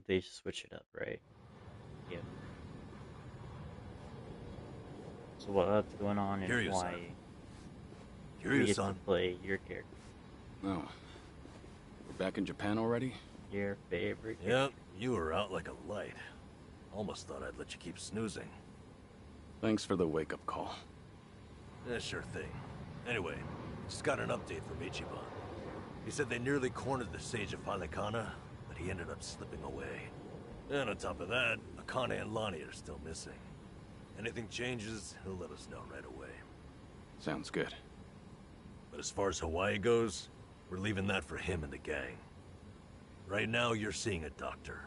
they switch it up, right? Yeah. So what's going on in Hawaii? You get to play your character. Oh. We're back in Japan already? Your favorite character. Yep, you were out like a light. Almost thought I'd let you keep snoozing. Thanks for the wake-up call. Yeah, sure thing. Anyway, just got an update from Ichiban. He said they nearly cornered the Sage of Halikana, but he ended up slipping away. And on top of that, Akane and Lonnie are still missing. Anything changes, he'll let us know right away. Sounds good. But as far as Hawaii goes, we're leaving that for him and the gang. Right now, you're seeing a doctor.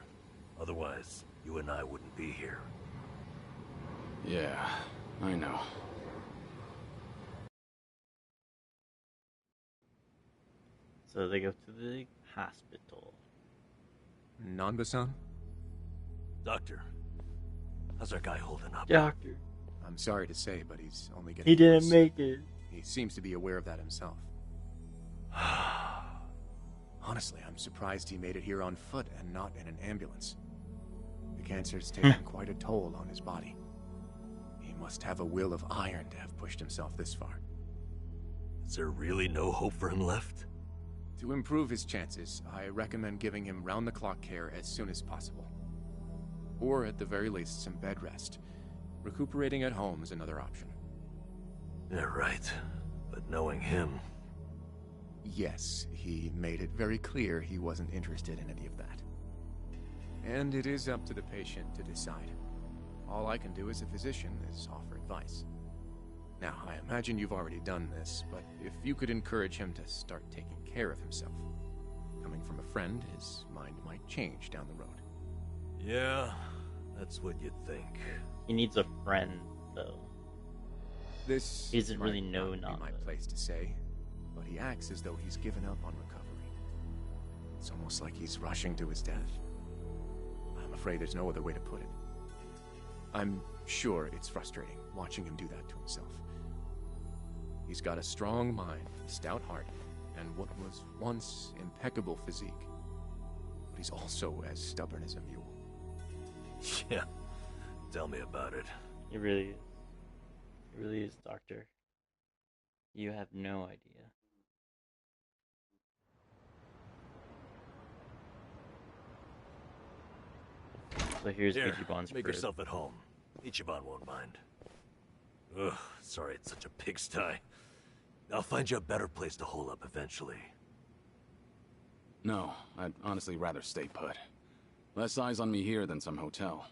Otherwise, you and I wouldn't be here. Yeah, I know. So they go to the hospital. Nanba-san? Doctor, how's our guy holding up? Doctor. I'm sorry to say, but he's only getting He didn't worse. make it. He seems to be aware of that himself. Honestly, I'm surprised he made it here on foot and not in an ambulance. The cancer's taken quite a toll on his body. He must have a will of iron to have pushed himself this far. Is there really no hope for him left? To improve his chances, I recommend giving him round-the-clock care as soon as possible. Or at the very least, some bed rest. Recuperating at home is another option. Yeah, right. But knowing him... Yes, he made it very clear he wasn't interested in any of that. And it is up to the patient to decide. All I can do as a physician is offer advice. Now, I imagine you've already done this, but if you could encourage him to start taking care of himself. Coming from a friend, his mind might change down the road. Yeah, that's what you'd think. He needs a friend, though. This he doesn't really know not be my place to say, but he acts as though he's given up on recovery. It's almost like he's rushing to his death. I'm afraid there's no other way to put it. I'm sure it's frustrating watching him do that to himself. He's got a strong mind, stout heart, and what was once impeccable physique. But he's also as stubborn as a mule. Yeah, tell me about it. He really is. He really is, Doctor. You have no idea. So here's Ichiban's make crib. yourself at home. Ichiban won't mind. Ugh, sorry it's such a pigsty. I'll find you a better place to hole up eventually. No, I'd honestly rather stay put. Less eyes on me here than some hotel.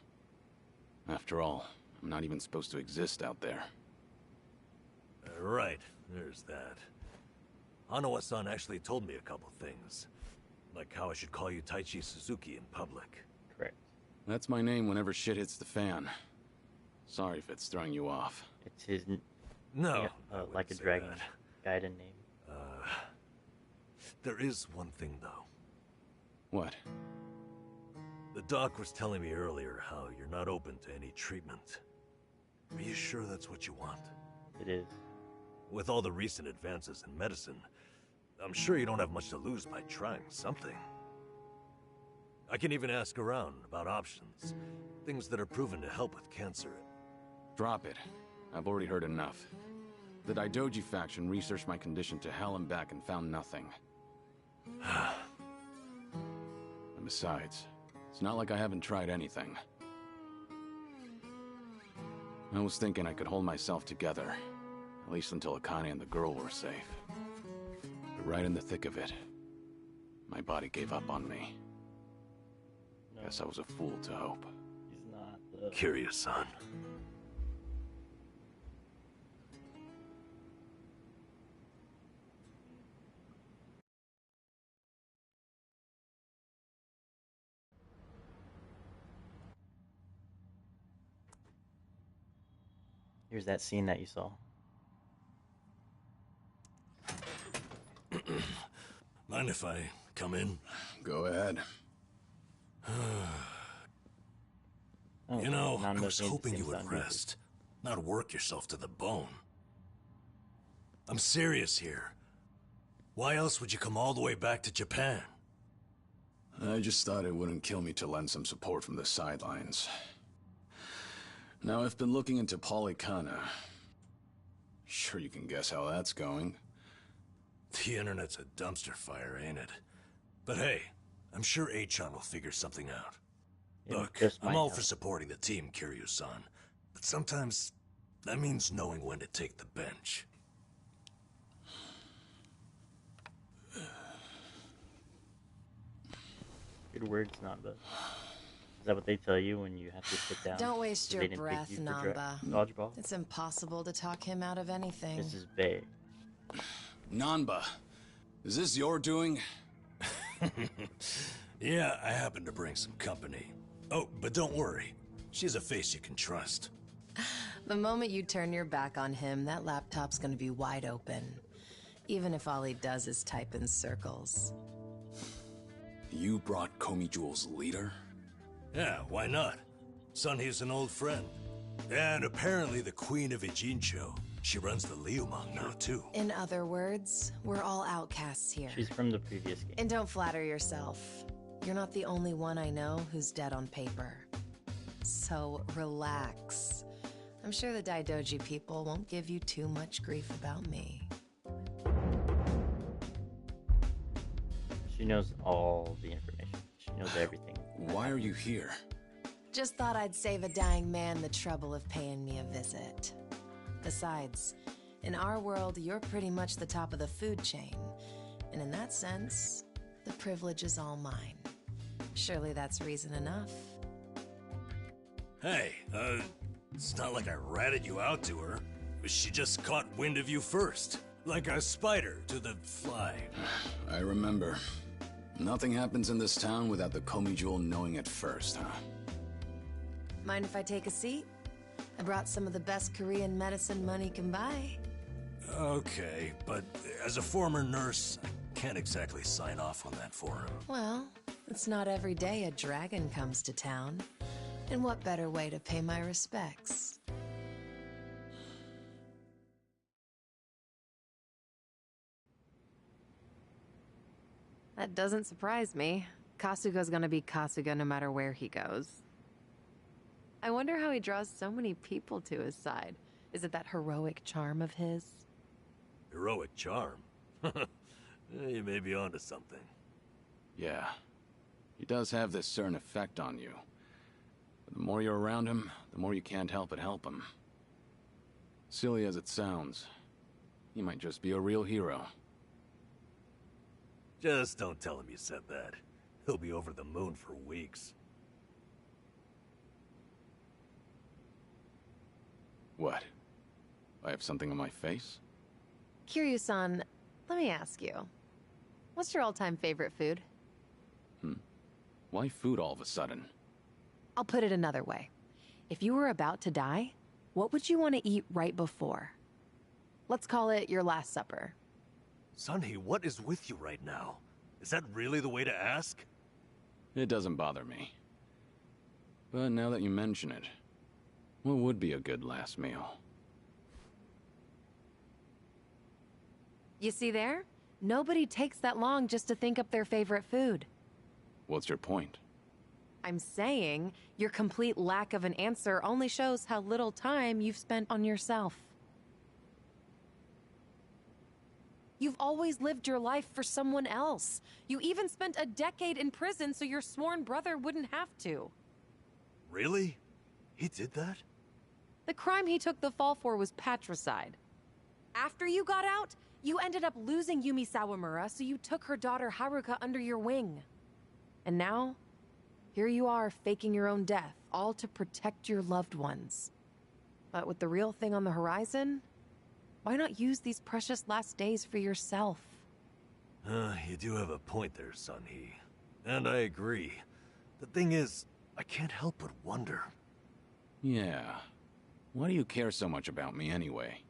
After all, I'm not even supposed to exist out there. Right, there's that. Hanawa-san actually told me a couple things. Like how I should call you Taichi Suzuki in public. Correct. That's my name whenever shit hits the fan. Sorry if it's throwing you off. It's his... No, like a dragon guided name. There is one thing, though. What? The doc was telling me earlier how you're not open to any treatment. Are you sure that's what you want? It is. With all the recent advances in medicine, I'm sure you don't have much to lose by trying something. I can even ask around about options. Things that are proven to help with cancer. Drop it. I've already heard enough. The Daidoji faction researched my condition to hell and back and found nothing. And besides, it's not like I haven't tried anything. I was thinking I could hold myself together, at least until Akane and the girl were safe. But right in the thick of it, my body gave up on me. No. Guess I was a fool to hope. He's not the... Curious, son. Here's that scene that you saw. Mind if I come in? Go ahead. Oh, You know, I Nanba was made the hoping same you would sound rest, not work yourself to the bone. I'm serious here. Why else would you come all the way back to Japan? I just thought it wouldn't kill me to lend some support from the sidelines. Now, I've been looking into Polycana. Sure, you can guess how that's going. The internet's a dumpster fire, ain't it? But hey, I'm sure Achan will figure something out. Look, I'm all for supporting the team, Kiryu-san. But sometimes, that means knowing when to take the bench. Good words, Namba. Is that what they tell you when you have to sit down? Don't waste your breath, Namba. Dodgeball? It's impossible to talk him out of anything. This is Bay. Namba, is this your doing? Yeah, I happen to bring some company. Oh, but don't worry. She's a face you can trust. The moment you turn your back on him, that laptop's gonna be wide open. Even if all he does is type in circles. You brought Komi Jewel's leader? Yeah, why not? Sunhee's an old friend. And apparently the Queen of Ijincho. She runs the Liumang now, too. In other words, we're all outcasts here. She's from the previous game. And don't flatter yourself. You're not the only one I know who's dead on paper. So relax. I'm sure the Daidoji people won't give you too much grief about me. She knows all the information. She knows everything. Why are you here? Just thought I'd save a dying man the trouble of paying me a visit. Besides, in our world, you're pretty much the top of the food chain. And in that sense, the privilege is all mine. Surely that's reason enough. Hey, it's not like I ratted you out to her. She just caught wind of you first. Like a spider to the fly. I remember. Nothing happens in this town without the Komi Jewel knowing it first, huh? Mind if I take a seat? I brought some of the best Korean medicine money can buy. Okay, but as a former nurse, I can't exactly sign off on that for him. Well, it's not every day a dragon comes to town. And what better way to pay my respects? That doesn't surprise me. Kasuga's gonna be Kasuga no matter where he goes. I wonder how he draws so many people to his side. Is it that heroic charm of his? Heroic charm? You may be onto something. Yeah. He does have this certain effect on you. But the more you're around him, the more you can't help but help him. Silly as it sounds, he might just be a real hero. Just don't tell him you said that. He'll be over the moon for weeks. What? I have something on my face? Kiryu-san, let me ask you. What's your all-time favorite food? Why food all of a sudden? I'll put it another way. If you were about to die, what would you want to eat right before? Let's call it your last supper. Sunhee, what is with you right now? Is that really the way to ask? It doesn't bother me. But now that you mention it, what would be a good last meal? You see there? Nobody takes that long just to think up their favorite food. What's your point? I'm saying your complete lack of an answer only shows how little time you've spent on yourself. You've always lived your life for someone else. You even spent a decade in prison so your sworn brother wouldn't have to. Really? He did that? The crime he took the fall for was patricide. After you got out, you ended up losing Yumi Sawamura, so you took her daughter Haruka under your wing. And now, here you are faking your own death, all to protect your loved ones. But with the real thing on the horizon, why not use these precious last days for yourself? You do have a point there, Sunhee. And I agree. The thing is, I can't help but wonder. Yeah. Why do you care so much about me anyway?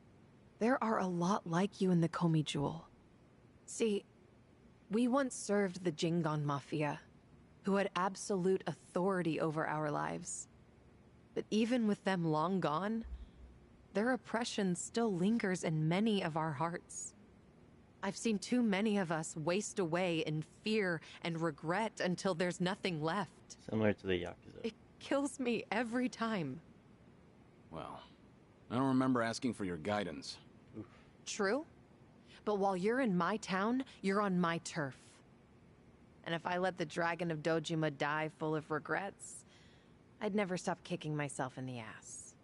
There are a lot like you in the Komi Jewel. See, we once served the Jingon Mafia, who had absolute authority over our lives. But even with them long gone, their oppression still lingers in many of our hearts. I've seen too many of us waste away in fear and regret until there's nothing left. Similar to the Yakuza. It kills me every time. Well, I don't remember asking for your guidance. Oof. True. But while you're in my town, you're on my turf. And if I let the Dragon of Dojima die full of regrets, I'd never stop kicking myself in the ass.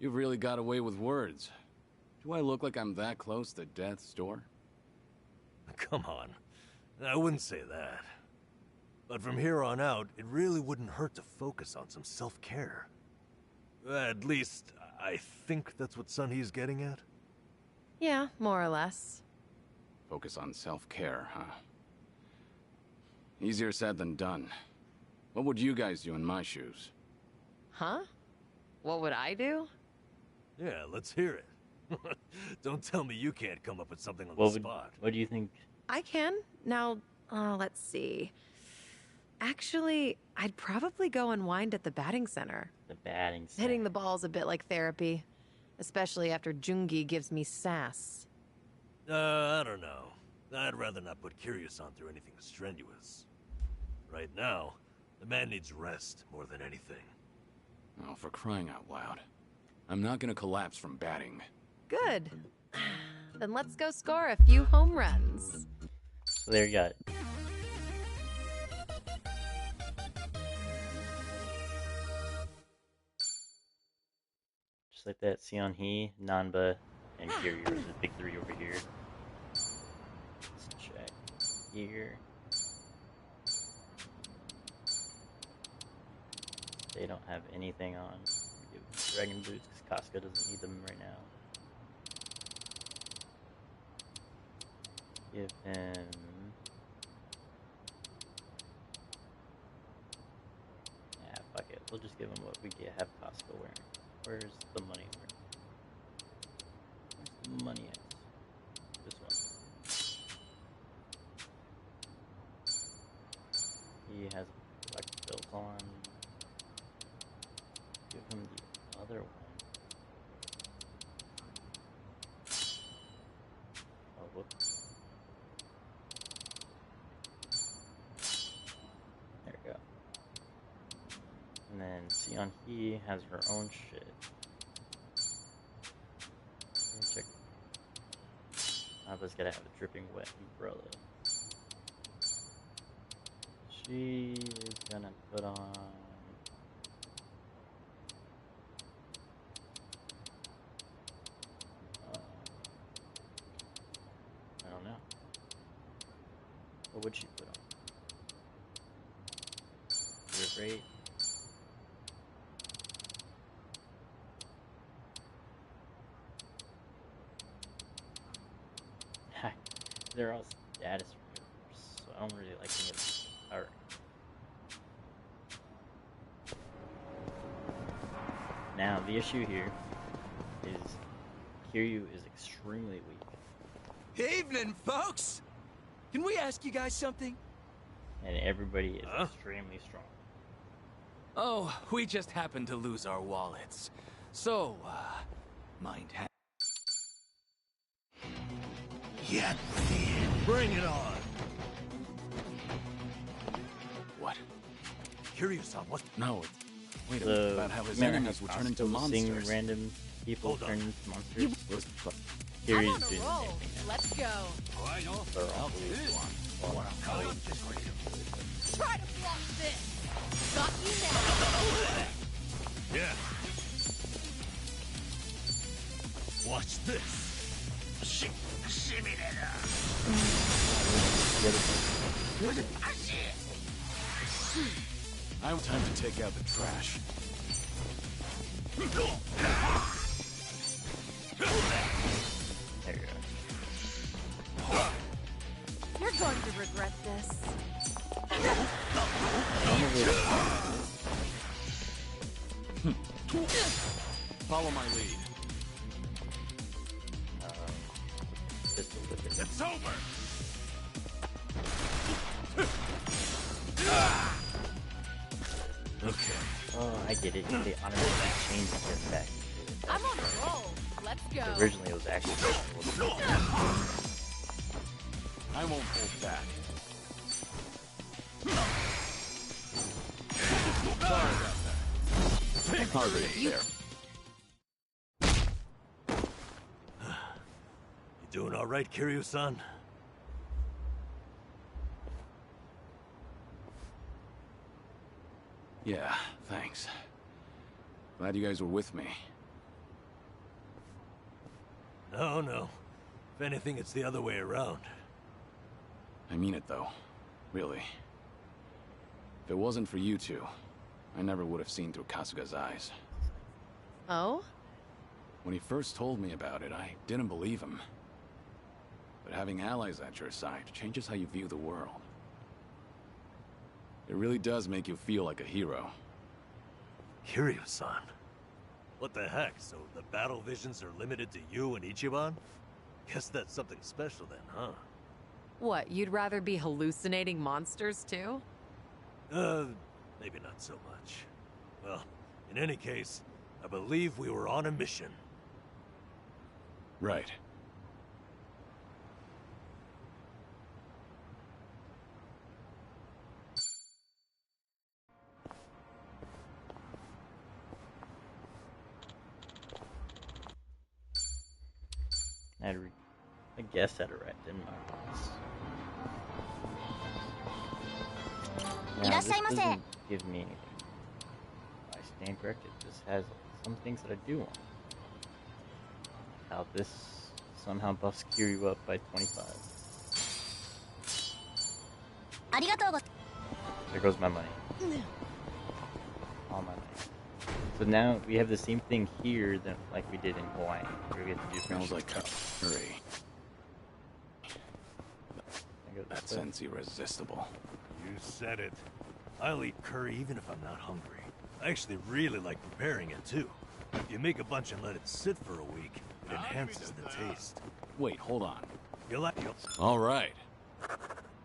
You've really got away with words. Do I look like I'm that close to death's door? Come on. I wouldn't say that. But from here on out, it really wouldn't hurt to focus on some self-care. At least, I think that's what Sunhee's getting at. Yeah, more or less. Focus on self-care, huh? Easier said than done. What would you guys do in my shoes? Huh? What would I do? Yeah, let's hear it. Don't tell me you can't come up with something on the spot. What do you think? I can. Now, let's see. Actually, I'd probably go unwind at the batting center. The batting center. Hitting the ball's a bit like therapy. Especially after Jungi gives me sass. I don't know. I'd rather not put Kiryu-san through anything strenuous. Right now, the man needs rest more than anything. Oh, for crying out loud. I'm not gonna collapse from batting. Good. Then let's go score a few home runs. So there you got it. Just like that, Seon-hee, Nanba, and Kiryu are the big three over here. Let's check here. They don't have anything on. Give Dragon Boots because Casca doesn't need them right now. Give him... Yeah, fuck it. We'll just give him what we have Casca wearing. Where's the money? Where's the money at? This one. He has black belt on. Give him the other one. Oh, whoops. There we go. And then Seon-hee has her own shit. Let me check. Naba's gotta have a dripping wet umbrella. She is gonna put on... I don't know. What would she put on? Your rate. They're all status removers, so I don't really like any of this. Alright. Now, the issue here is Kiryu is extremely weak. Evening, folks! Can we ask you guys something? And everybody is extremely strong. Oh, we just happened to lose our wallets. So, mind Get ready. Bring it on. What? Kiryu-san, what? No, wait a So, minute. About how his enemies will turn into seeing monsters. random people Hold on. turn into monsters. I'm Kiryu's on a doing the roll. same thing now. Let's go. They're all blue. Try to block this. Got you now. Yeah. Watch this. I have time to take out the trash. There you go. You're going to regret this. Follow my lead. Pistol with it. It's over. Okay. Oh, I get it. They automatically changed it back. I'm on a roll. Let's go. Originally, it was actually I won't hold back. Sorry about that. Harder there. You doing all right, Kiryu-san? Yeah, thanks. Glad you guys were with me. No, no. If anything, it's the other way around. I mean it, though. Really. If it wasn't for you two, I never would have seen through Kasuga's eyes. Oh? When he first told me about it, I didn't believe him. But having allies at your side changes how you view the world. It really does make you feel like a hero. Kiryu-san? What the heck? So the battle visions are limited to you and Ichiban? Guess that's something special then, huh? What, you'd rather be hallucinating monsters too? Maybe not so much. Well, in any case, I believe we were on a mission. Right. I guess I'd arrived in Marcos. Now, this doesn't give me anything. I stand corrected. This has some things that I do want. How this somehow buffs Kiryu up by 25. There goes my money. All my money. So now we have the same thing here that like we did in Hawaii, where we have to do Smells like curry. That scent's irresistible. You said it. I'll eat curry even if I'm not hungry. I actually really like preparing it too. If you make a bunch and let it sit for a week, it enhances the taste. Wait, hold on. You like it? All right.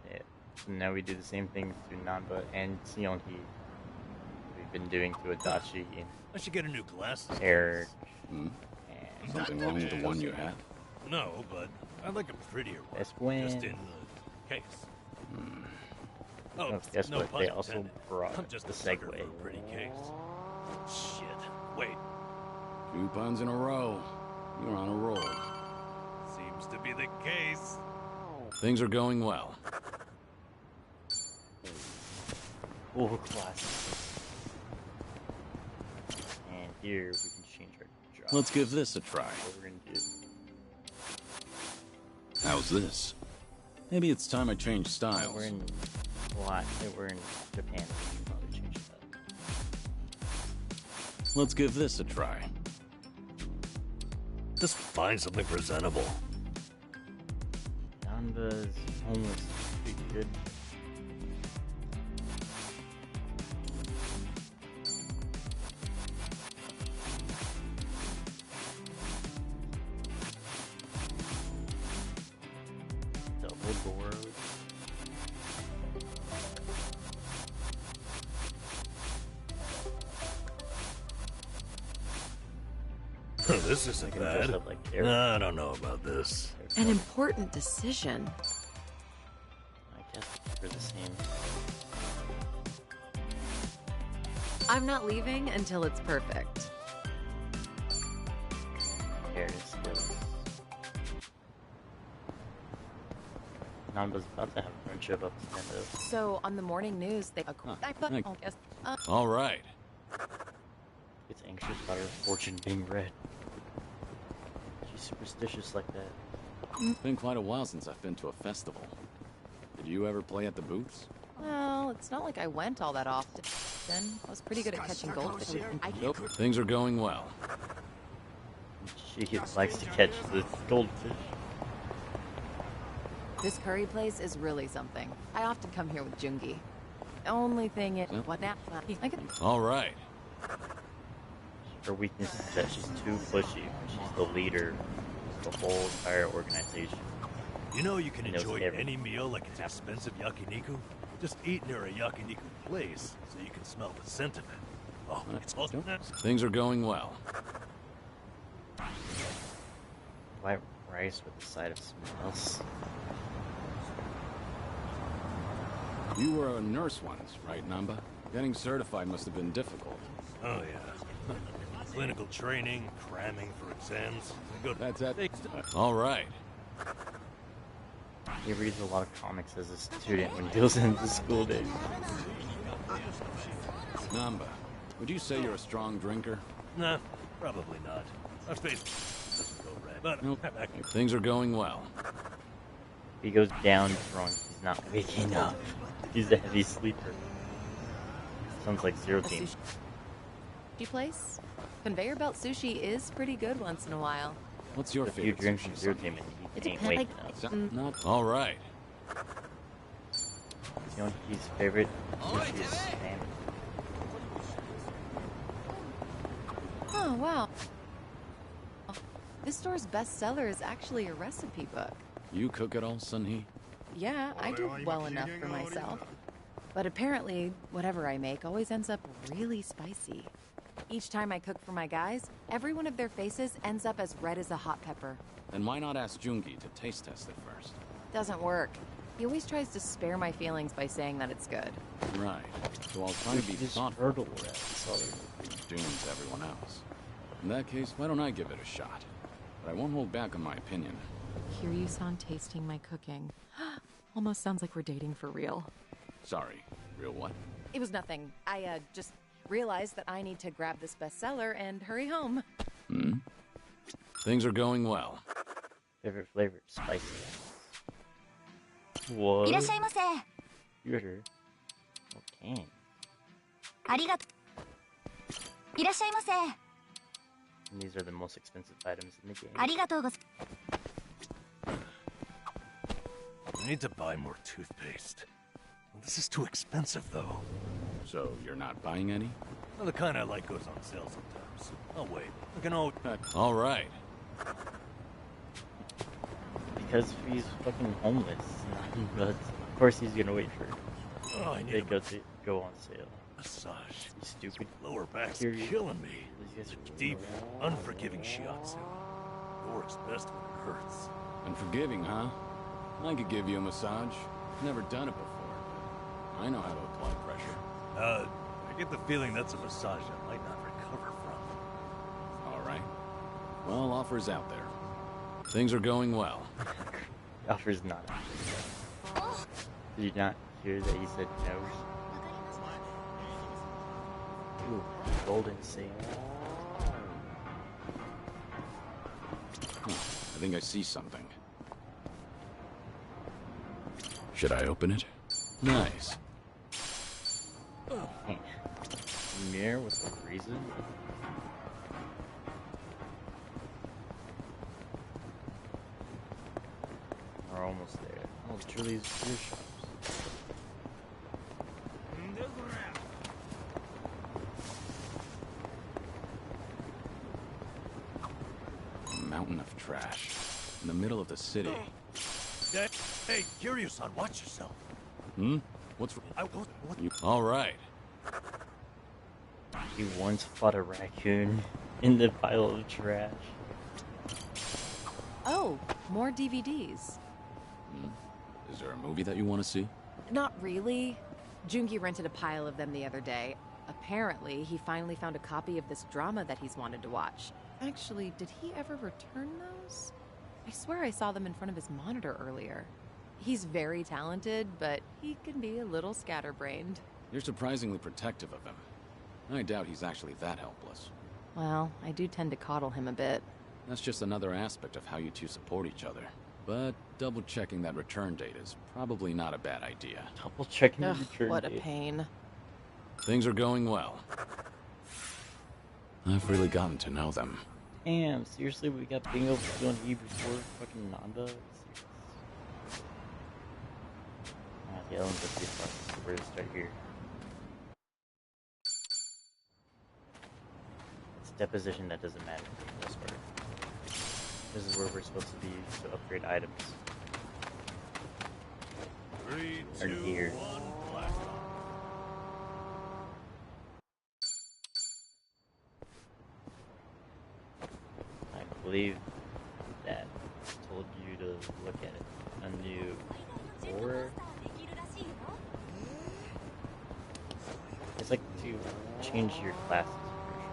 Yeah. So now we do the same thing to Nanba and Sionhi. We've been doing to Adachi and I should get a new glasses. Eric. Hmm? And Something wrong with the one you had? No, but I like a prettier one. Esquin. Just in the case. Oh, guess no what? pun They also intended. brought I'm just the a sucker Segway. for a pretty case. Shit. Wait. 2 puns in a row. You're on a roll. Seems to be the case. Things are going well. Oh, classic. And here we can change our job. Let's give this a try. What we're gonna do. How's this? Maybe it's time I change styles. We're in we're in Japan. We should probably change that. Let's give this a try. Just find something presentable. Nanba's homeless is pretty good. Double doors. This isn't can dress bad. up like Eric. Nah, I don't know about this. An important decision. I guess we're the same. I'm not leaving until it's perfect. Hair skills. Nanba's about to have a friendship up to end of. So on the morning news, they thank- I guess. All right. Gets anxious about her fortune being read. She's superstitious like that. It's been quite a while since I've been to a festival. Did you ever play at the booths? Well, it's not like I went all that often. I was pretty good at catching goldfish. Nope. Things are going well. She likes to catch the goldfish. This curry place is really something. I often come here with Jungi. Only thing is, what now? I could. All right. Her weakness is that she's too pushy when she's the leader of the whole entire organization. You know you can He knows enjoy everything. any meal like it's expensive yakiniku? Just eat near a yakiniku place so you can smell the scent of it. Oh, it's all Things are going well. White rice with a side of something else. You were a nurse once, right, Namba? Getting certified must have been difficult. Oh, yeah. Clinical training, cramming for exams. Good. That's it. All right. He reads a lot of comics as a student when he goes into school days. Namba, would you say you're a strong drinker? Nah, probably not. My face doesn't go red, but Nope. Things are going well. If he goes down drunk, he's not waking up. He's a heavy sleeper. Sounds like Zero Team. Sushi place? Conveyor belt sushi is pretty good once in a while. What's your If you favorite drink sushi from Zero song? Team and It he ain't depends. waking up. Not all right. You know his favorite sushi is salmon. Oh, wow. This store's bestseller is actually a recipe book. You cook it all, Sunhee? Yeah, I do well enough for myself. But apparently, whatever I make always ends up really spicy. Each time I cook for my guys, every one of their faces ends up as red as a hot pepper. Then why not ask Jungi to taste test it first? Doesn't work. He always tries to spare my feelings by saying that it's good. Right. So I'll try to be Just thoughtful. hurdle red. That's all you need. Dooms everyone else. In that case, why don't I give it a shot? But I won't hold back on my opinion. Kiryu-san tasting my cooking. Almost sounds like we're dating for real. Sorry. Real what? It was nothing. I just realized that I need to grab this bestseller and hurry home. Hmm? Things are going well. Favorite flavor, spicy. What? いらっしゃいませ。 You heard her. Okay. ありがとう。いらっしゃいませ。 And these are the most expensive items in the game. ありがとうござ I need to buy more toothpaste. This is too expensive, though. So you're not buying any? Well, the kind I like goes on sale sometimes. Oh, wait. Like an old... All right. Because he's fucking homeless. But of course he's gonna wait for Oh, I they need a go on sale. massage. You stupid. Lower back's Here you- killing me. These guys are Deep, unforgiving shiatsu. It works best when it hurts. Unforgiving, huh? I could give you a massage. Never done it before. I know how to apply pressure. I get the feeling that's a massage I might not recover from. All right. Well, offers out there. Things are going well. Offer's not. Did you not hear that he said no? Ooh, golden sail. Huh. I think I see something. Should I open it? Nice. Man. Mirror with a reason? We're almost there. Oh, Julie's beer shops. A mountain of trash. In the middle of the city. Hey, Kiryu-san, watch yourself. Hmm? What's... What? You... All right. He once fought a raccoon in the pile of trash. Oh, more DVDs. Is there a movie that you want to see? Not really. Jungi rented a pile of them the other day. Apparently, he finally found a copy of this drama that he's wanted to watch. Actually, did he ever return those? I swear I saw them in front of his monitor earlier. He's very talented, but he can be a little scatterbrained. You're surprisingly protective of him. I doubt he's actually that helpless. Well, I do tend to coddle him a bit. That's just another aspect of how you two support each other. But double-checking that return date is probably not a bad idea. Double checking the Ugh, return what a date. pain. Things are going well. I've really gotten to know them. Damn, seriously, we got Bingo doing E before fucking Nanda? Okay, let me go see if we're gonna start here. It's deposition that doesn't matter for the most part. This is where we're supposed to be to upgrade items. 3, Or 2, here. 1, blast off. I believe that told you to look at it. A new door. It's like to change your classes for sure.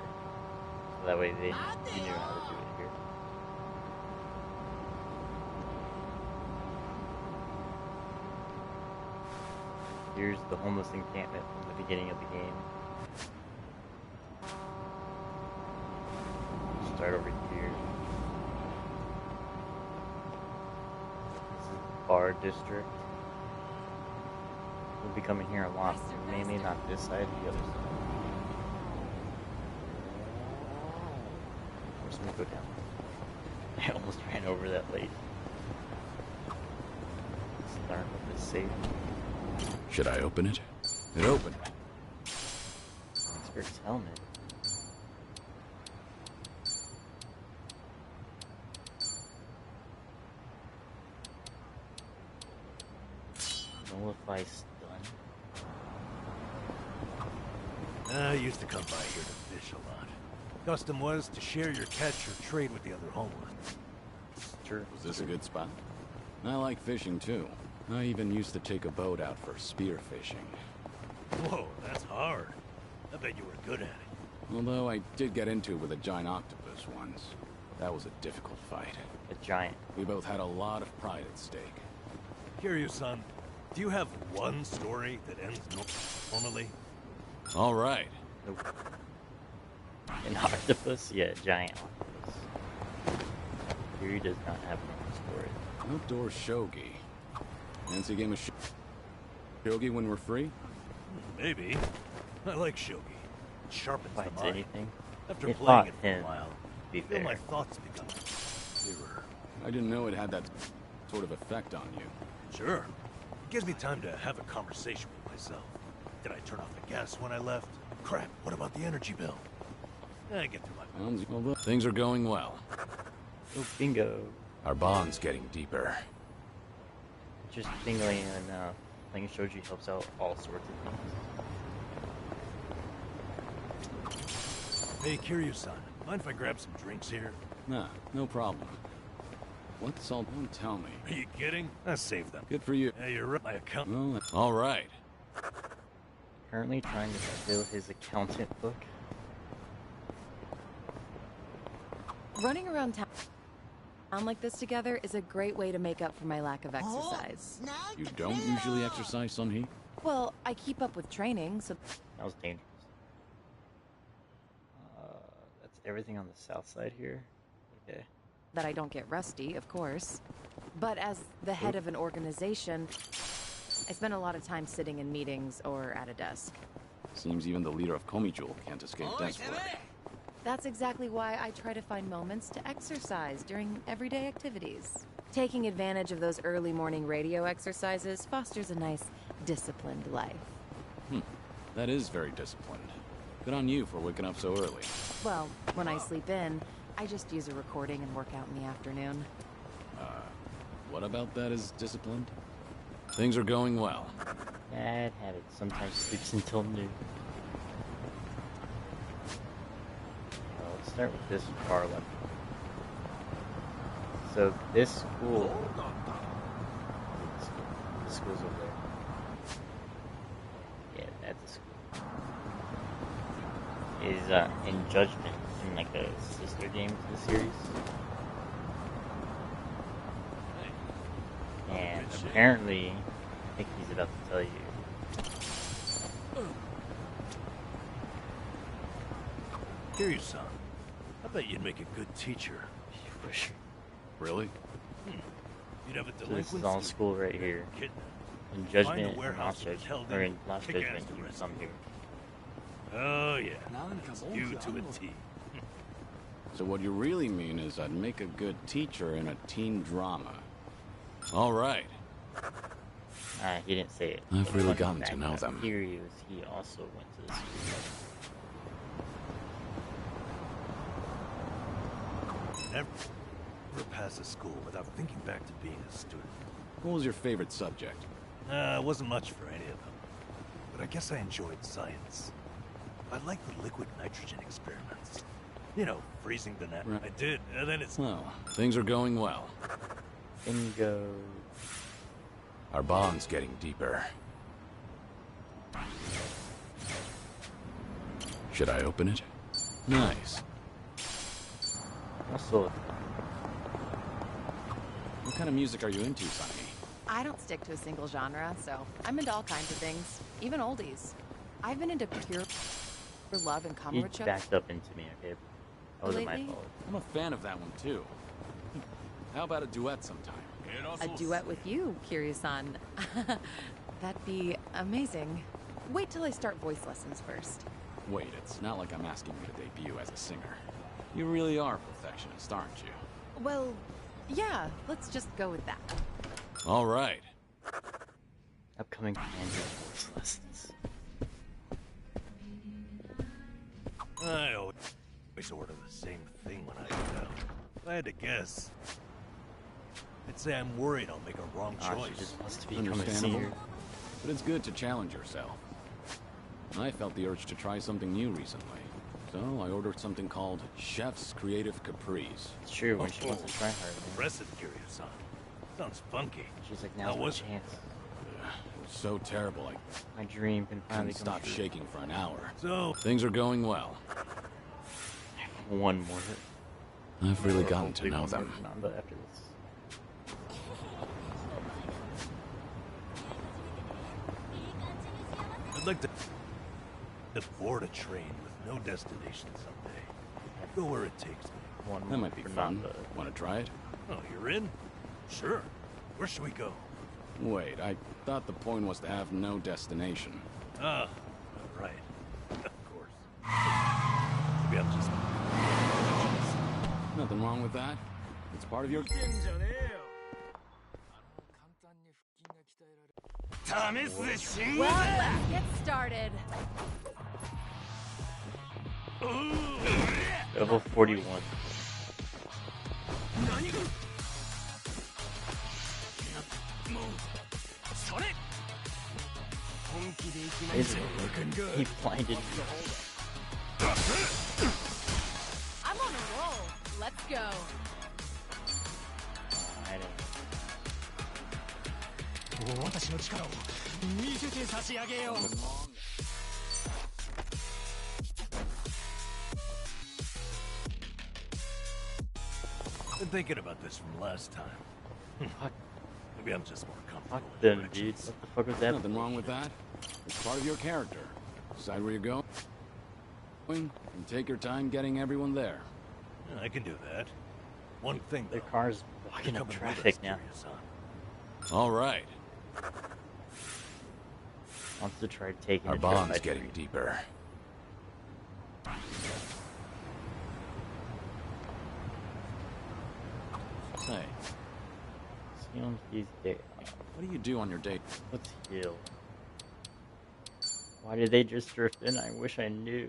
So that way you knew how to do it here. Here's the homeless encampment from the beginning of the game. Start over here. This is the bar district. We'll be coming here a lot. Mainly not this side, the other side. We're just gonna go down. I almost ran over that lady. Start with this safe. Should I open it? It opened. Expert's helmet. Nullify stun. I used to come by here to fish a lot. Custom was to share your catch or trade with the other homeless. Sure. Was this a good spot? I like fishing too. I even used to take a boat out for spear fishing. Whoa, that's hard. I bet you were good at it. Although I did get into it with a giant octopus once. That was a difficult fight. A giant. We both had a lot of pride at stake. Curious, son. Do you have one story that ends normally? All right. Nope. An octopus? Yeah, giant octopus. Here he does not have one story. Outdoor shogi. Fancy game of shogi when we're free? Maybe. I like shogi. It sharpens the Fights mind. anything. After It playing fought it for a him, while, to be I feel fair. my thoughts become clearer. I didn't know it had that sort of effect on you. Sure. It gives me time to have a conversation with myself. Did I turn off the gas when I left? Crap, what about the energy bill? I get through my... Well, things are going well. Oh, bingo. Our bond's getting deeper. Just tingling and playing shogi helps out all sorts of things. Hey, Kiryu-san, mind if I grab some drinks here? Nah, no problem. What's all? Don't tell me. Are you kidding? I saved them. Good for you. Hey, you're right. My account... Well, all right. Currently trying to fill his accountant book. Running around town like this together is a great way to make up for my lack of exercise. You don't usually exercise, Sunhee? Well, I keep up with training, so That was dangerous. That's everything on the south side here. Okay. that I don't get rusty, of course. But as the head of an organization, I spend a lot of time sitting in meetings or at a desk. Seems even the leader of Komijul can't escape desk work. That's exactly why I try to find moments to exercise during everyday activities. Taking advantage of those early morning radio exercises fosters a nice, disciplined life. That is very disciplined. Good on you for waking up so early. Well, when I sleep in, I just use a recording and work out in the afternoon. What about that is disciplined? Things are going well. Bad habit. Sometimes sleeps until noon. Let's start with this far left. So this school, the school's over there. Yeah, that's a school. Is in Judgment, in like a sister game to the series. And apparently, I think he's about to tell you. Kiryu-san, I bet you'd make a good teacher. For sure. Really? You'd have a So delinquent this is all student, school right here. kidnap, In Find Judgment, a and warehouse Lost that was Judgment, held or in, in Lost kick ass Judgment, the you rest come of here. Oh yeah, you to a T. So what you really mean is I'd make a good teacher in a teen drama. All right. He didn't say it. I've really Fun gotten fact to know about them. Kiryu is he also went to the school. Never pass a school without thinking back to being a student. What was your favorite subject? Wasn't much for any of them. But I guess I enjoyed science. I liked the liquid nitrogen experiments. You know, freezing the net. Right. I did, and then it's... Well, things are going well. Bingo. Our bond's getting deeper. Should I open it? Nice. Also, What kind of music are you into, Sunny? I don't stick to a single genre, so I'm into all kinds of things, even oldies. I've been into pure love and you Kamurocho backed up into me, okay? That wasn't my lately. fault. I'm a fan of that one, too. How about a duet sometime? A duet with you, Kiryu-san. That'd be amazing. Wait till I start voice lessons first. Wait, it's not like I'm asking you to debut as a singer. You really are a perfectionist, aren't you? Well, yeah, let's just go with that. All right. Upcoming Andrew voice lessons. I always order the same thing when I eat out. If I had to guess, I'd say I'm worried I'll make a wrong Ah, choice. she just wants to become a Understandable. singer. But it's good to challenge yourself. I felt the urge to try something new recently. So I ordered something called Chef's Creative Caprice. It's true when she wants to try hard, man. Impressive, Kiryu-san. Sounds funky. She's like, How now's my was it? chance. It was so terrible I My dream can finally couldn't come stop true. shaking for an hour. So, Things are going well. One more. I've really Or gotten to hopefully know one more them. Nanda after this. I'd like to board a train with no destination someday. Go where it takes me. One That more might be for fun. Nanda. Want to try it? Oh, you're in? Sure. Where should we go? Wait, I thought the point was to have no destination. Ah, right. Of course. Maybe I'm just... Nothing wrong with that. It's part of your... Well, let's get started. Level 41. He blinded me. I'm on a roll. Let's go. I don't know. Been thinking about this from last time. Fuck, Maybe I'm just more comfortable fuck with them, dude. directions. What the fuck was that? Nothing wrong with that. It's part of your character. Decide where you're going, and take your time getting everyone there. Yeah, I can do that. One thing, though. Their car's blocking You're up coming with traffic us, now. Kiryu-san. All right. Wants to try taking Our a trip bond's by getting train. deeper. Say, Seems he's dead. what do you do on your date? Let's heal. Why did they just drift in? I wish I knew.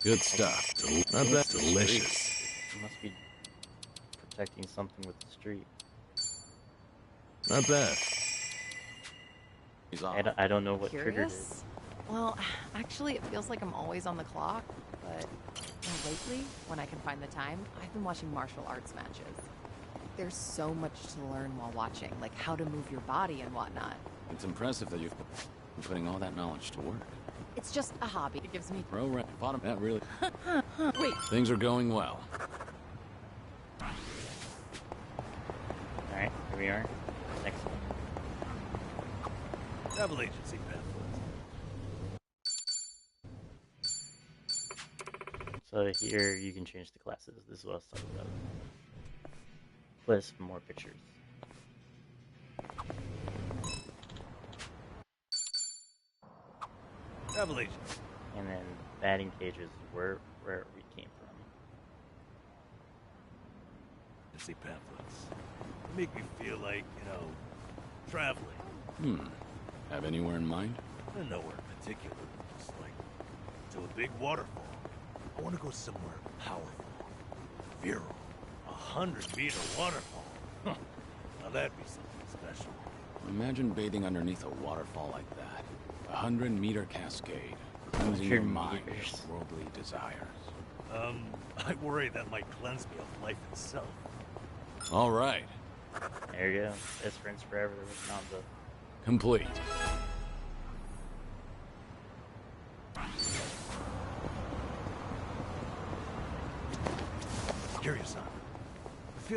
Good stuff. Not that delicious. He must be protecting something with the street. Not bad. He's off. I don't know what triggered it. Curious? Well, actually, it feels like I'm always on the clock, but lately, when I can find the time, I've been watching martial arts matches. There's so much to learn while watching, like how to move your body and whatnot. It's impressive that you've been putting all that knowledge to work. It's just a hobby. It gives me... Pro rep, bottom, that really... Wait, Things are going well. Alright, here we are. Next one. Travel agency pamphlets. So here you can change the classes. This is what I was talking about. Plus more pictures. Travel agency. And then batting cages where we came from. See pamphlets. They make me feel like, traveling. Have anywhere in mind? Nowhere in particular. Just like to a big waterfall. I want to go somewhere powerful, virile, 100-meter waterfall. Huh. Now that'd be something special. Imagine bathing underneath a waterfall like that. 100-meter cascade. Cleansing your 100 mind meters. of worldly desires. I worry that might cleanse me of life itself. All right. There you go. Best friends forever with Nanda. Complete.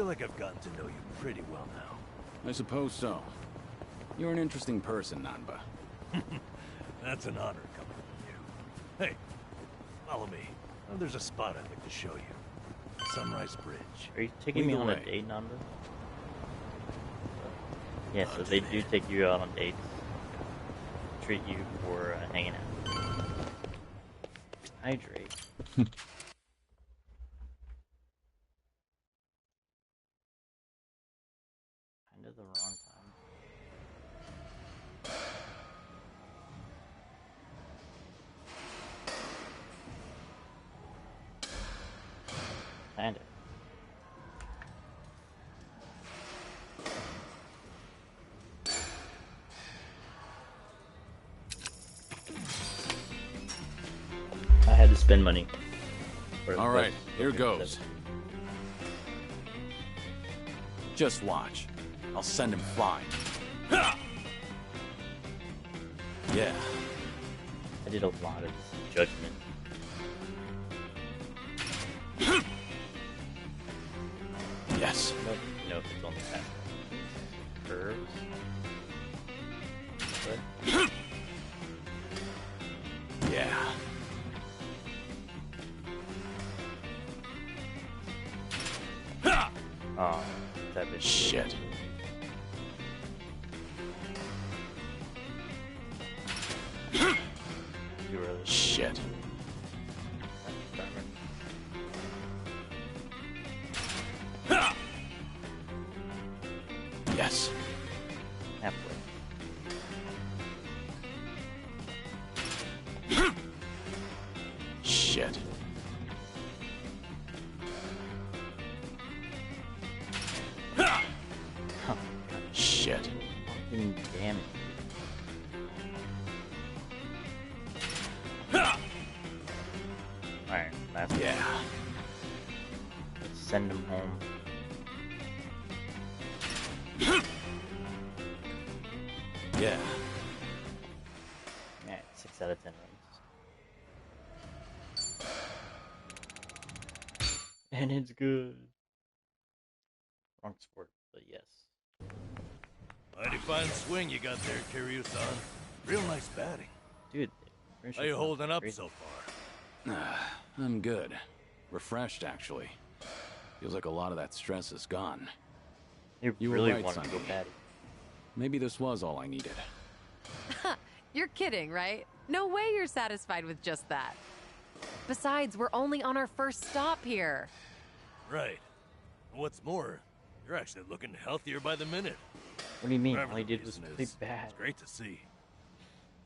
feel like I've gotten to know you pretty well now. I suppose so. You're an interesting person, Nanba. That's an honor coming from you. Hey, follow me. Oh, there's a spot I'd like to show you. Sunrise Bridge. Are you taking me on a date, Nanda? Yeah, so they do take you out on dates. Treat you for hanging out. Hydrate. Kind of the wrong time. Kind of. I had to spend money. All right, here goes. Just watch. I'll send him flying. Yeah. I did a lot of judgment. Yes. Nope. No, if it's on the path. Curves. What? Yeah. Oh, that bitch. Shit. Too early. Shit. Yes. Halfway. Shit. Huh. Shit. Fucking damn it. Alright, last one. Yeah. Let's send him home. Yeah. Yeah, 6 out of 10 rings. And it's good. Wrong sport, but yes. Mighty fine swing you got there, Kiryu-san. Real nice batting. Dude, How you holding up crazy. so far? I'm good. Refreshed, actually. Feels like a lot of that stress is gone. You You were really right, want to go Sonny. batty. Maybe this was all I needed. You're kidding, right? No way you're satisfied with just that. Besides, we're only on our first stop here. Right. What's more, you're actually looking healthier by the minute. What do you mean? Whatever All he the did was reason play is, bad. It's great to see.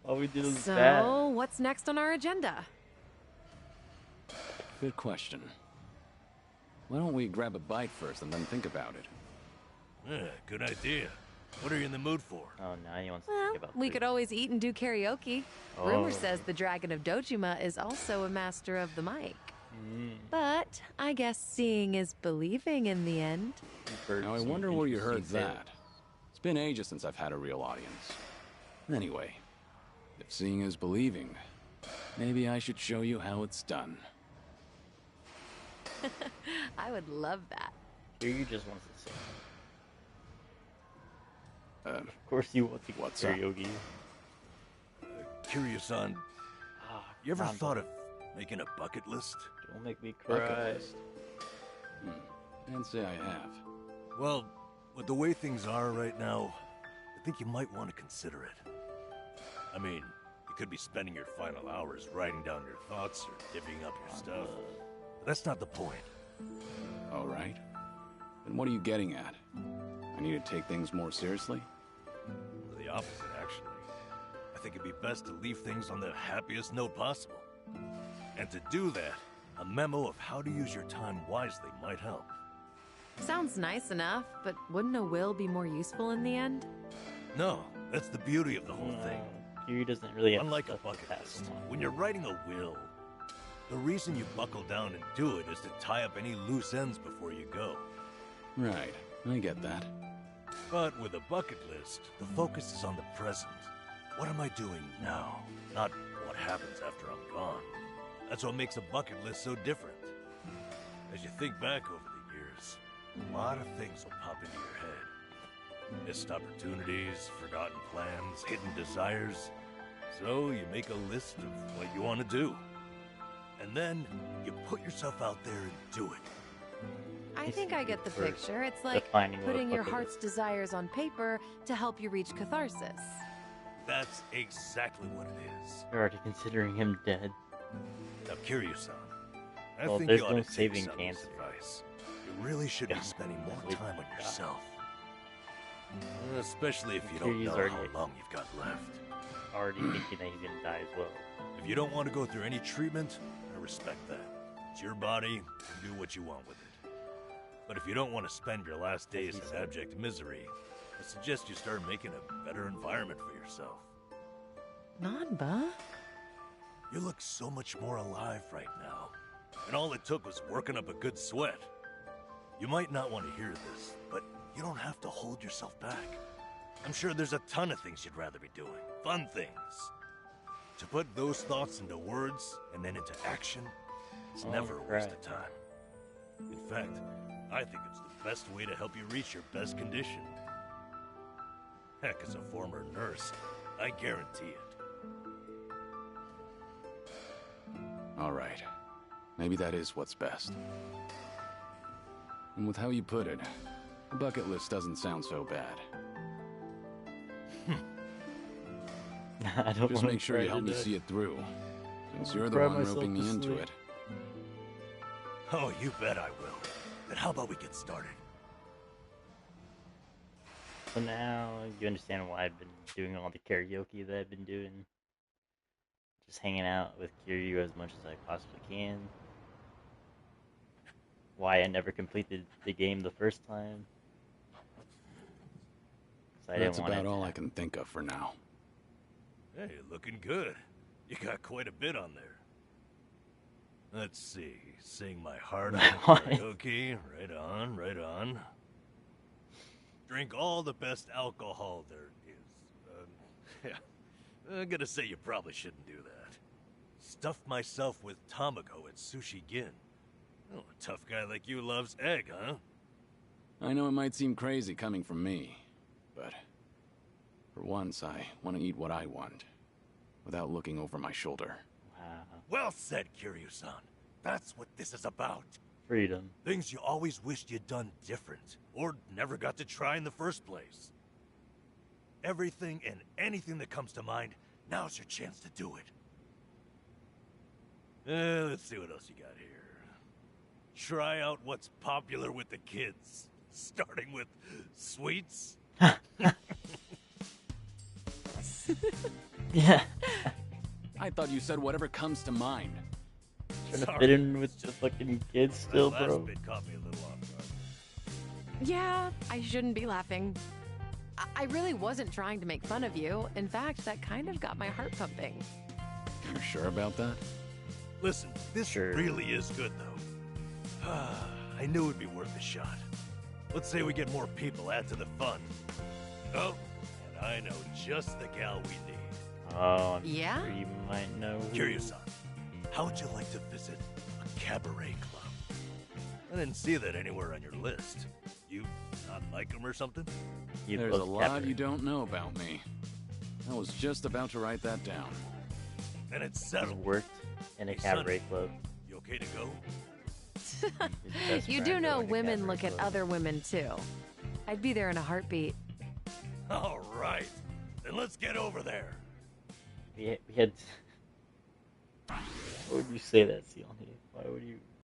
All we did was So, bad. what's next on our agenda? Good question. Why don't we grab a bite first and then think about it? Yeah, good idea. What are you in the mood for? Oh, now he wants to Well, think about we food. could always eat and do karaoke. Oh. Rumor says the Dragon of Dojima is also a master of the mic. Mm. But I guess seeing is believing in the end. You've heard Now, I some wonder where you heard interesting that. tales. It's been ages since I've had a real audience. Anyway, if seeing is believing, maybe I should show you how it's done. I would love that. Kiryu just wants to sing. Uh, Of course you want to What's up? karaoke. Kiryu-san, Ah, you ever Nanda, thought of making a bucket list? Don't make me Bucket cry. list. Can't say I have. Well, with the way things are right now, I think you might want to consider it. I mean, you could be spending your final hours writing down your thoughts or divvying up your stuff. But that's not the point. All right. Then what are you getting at? I need to take things more seriously? The opposite, actually. I think it'd be best to leave things on the happiest note possible. And to do that, a memo of how to use your time wisely might help. Sounds nice enough, but wouldn't a will be more useful in the end? No, that's the beauty of the whole thing. Kiryu doesn't really have Unlike a stuff to bucket pass list, along. when you're writing a will, the reason you buckle down and do it is to tie up any loose ends before you go. Right. I get that. But with a bucket list, the focus is on the present. What am I doing now? Not what happens after I'm gone. That's what makes a bucket list so different. As you think back over the years, a lot of things will pop into your head. Missed opportunities, forgotten plans, hidden desires. So you make a list of what you want to do. And then you put yourself out there and do it. I think I get the picture. It's like defining what a putting your puppet heart's is. desires on paper to help you reach catharsis. That's exactly what it is. You're already considering him dead. Now, Kiryu-san, I Well, think there's you ought no to take saving some of this cancer. advice. You really should be Yeah. spending more Wait, time on God. yourself. Especially if you don't Kiryu's know already- how long you've got left. Already thinking that he's gonna die as well. If you don't want to go through any treatment, I respect that. It's your body, do what you want with it. But if you don't want to spend your last days in abject misery, I suggest you start making a better environment for yourself. Nanba? You look so much more alive right now. And all it took was working up a good sweat. You might not want to hear this, but you don't have to hold yourself back. I'm sure there's a ton of things you'd rather be doing. Fun things. To put those thoughts into words and then into action, it's never a waste of time. In fact, I think it's the best way to help you reach your best condition. Heck, as a former nurse, I guarantee it. All right. Maybe that is what's best. And with how you put it, the bucket list doesn't sound so bad. I don't Just wanna make sure cry you help me today. see it through, since you're the Cry one myself roping to me into sleep. it. Oh, you bet I will. Then how about we get started? So now you understand why I've been doing all the karaoke that I've been doing. Just hanging out with Kiryu as much as I possibly can. Why I never completed the game the first time. 'Cause I That's didn't want about it to all I happen. can think of for now. Hey, looking good. You got quite a bit on there. Let's see. Sing my heart out What? karaoke. Right on, right on. Drink all the best alcohol there is. Yeah. I'm gonna say you probably shouldn't do that. Stuff myself with tamago at Sushi Gin. Oh, a tough guy like you loves egg, huh? I know it might seem crazy coming from me, but for once I want to eat what I want, without looking over my shoulder. Wow. Well said, Kiryu-san. That's what this is about. Freedom. Things you always wished you'd done different, or never got to try in the first place. Everything and anything that comes to mind, now's your chance to do it. Let's see what else you got here. Try out what's popular with the kids, starting with sweets. Yeah. I thought you said whatever comes to mind. Trying to Sorry. fit in with the fucking kids still, That last bro. bit caught me a little off guard. Yeah, I shouldn't be laughing. I really wasn't trying to make fun of you. In fact, that kind of got my heart pumping. You're sure about that? Listen, this Sure. really is good, though. I knew it'd be worth a shot. Let's say we get more people, add to the fun. Oh, and I know just the gal we need. Oh, I'm Yeah? sure you might know. who. Kiryu-san, how would you like to visit a cabaret club? I didn't see that anywhere on your list. You not like them or something? You There's a both lot cabaret. you don't know about me. I was just about to write that down. Then it's He's settled. worked in a Hey, son. cabaret club. You okay to go? His best You friend do know owned a women cabaret look at club. other women too. I'd be there in a heartbeat. All right. Then let's get over there. We had. Why would you say that, Sion? Why would you